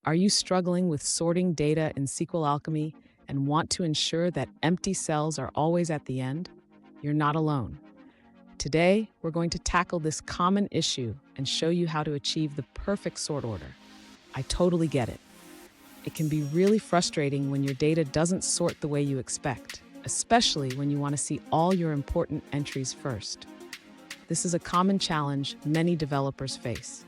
Are you struggling with sorting data in SQLAlchemy and want to ensure that empty cells are always at the end? You're not alone. Today, we're going to tackle this common issue and show you how to achieve the perfect sort order. I totally get it. It can be really frustrating when your data doesn't sort the way you expect, especially when you want to see all your important entries first. This is a common challenge many developers face.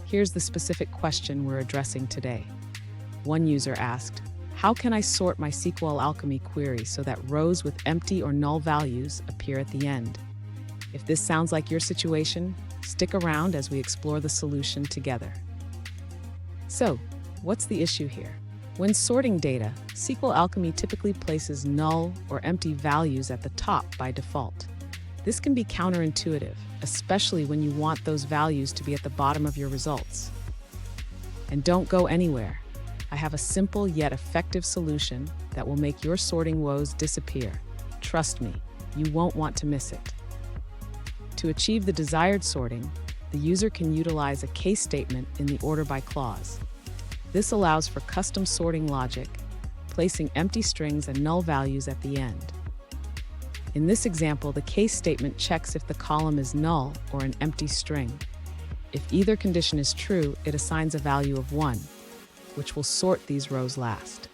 Here's the specific question we're addressing today. One user asked, "How can I sort my SQLAlchemy query so that rows with empty or null values appear at the end?" If this sounds like your situation, stick around as we explore the solution together. So, what's the issue here? When sorting data, SQLAlchemy typically places null or empty values at the top by default. This can be counterintuitive, especially when you want those values to be at the bottom of your results. And don't go anywhere. I have a simple yet effective solution that will make your sorting woes disappear. Trust me, you won't want to miss it. To achieve the desired sorting, the user can utilize a case statement in the order by clause. This allows for custom sorting logic, placing empty strings and null values at the end. In this example, the case statement checks if the column is null or an empty string. If either condition is true, it assigns a value of 1, which will sort these rows last.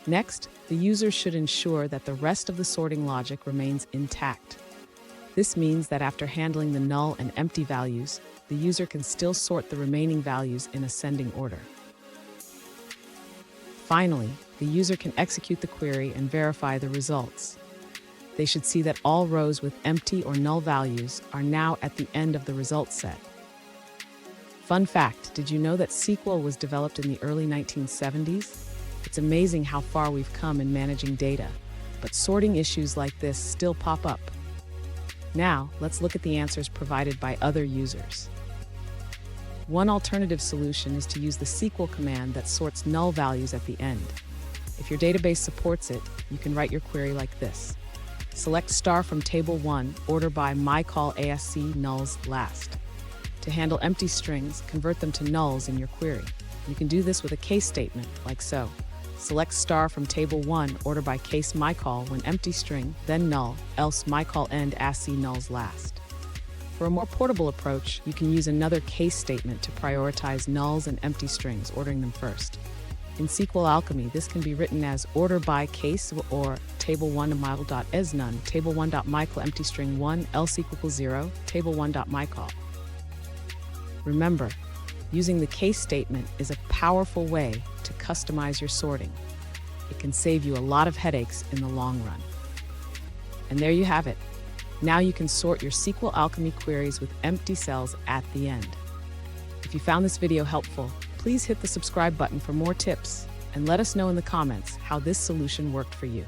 Next, the user should ensure that the rest of the sorting logic remains intact. This means that after handling the null and empty values, the user can still sort the remaining values in ascending order. Finally, the user can execute the query and verify the results. They should see that all rows with empty or null values are now at the end of the results set. Fun fact, did you know that SQL was developed in the early 1970s? It's amazing how far we've come in managing data, but sorting issues like this still pop up. Now, let's look at the answers provided by other users. One alternative solution is to use the SQL command that sorts null values at the end. If your database supports it, you can write your query like this. Select star from table 1, order by myCall_ASC nulls last. To handle empty strings, convert them to nulls in your query. You can do this with a case statement, like so. Select star from table 1, order by case myCall when empty string, then null, else myCall end ASC nulls last. For a more portable approach, you can use another case statement to prioritize nulls and empty strings, ordering them first. In SQLAlchemy, this can be written as order by case or table1.myCall.asNone, table1.myCall empty string 1, else equals 0, table1.myCall. Remember, using the case statement is a powerful way to customize your sorting. It can save you a lot of headaches in the long run. And there you have it. Now you can sort your SQLAlchemy queries with empty cells at the end. If you found this video helpful, please hit the subscribe button for more tips and let us know in the comments how this solution worked for you.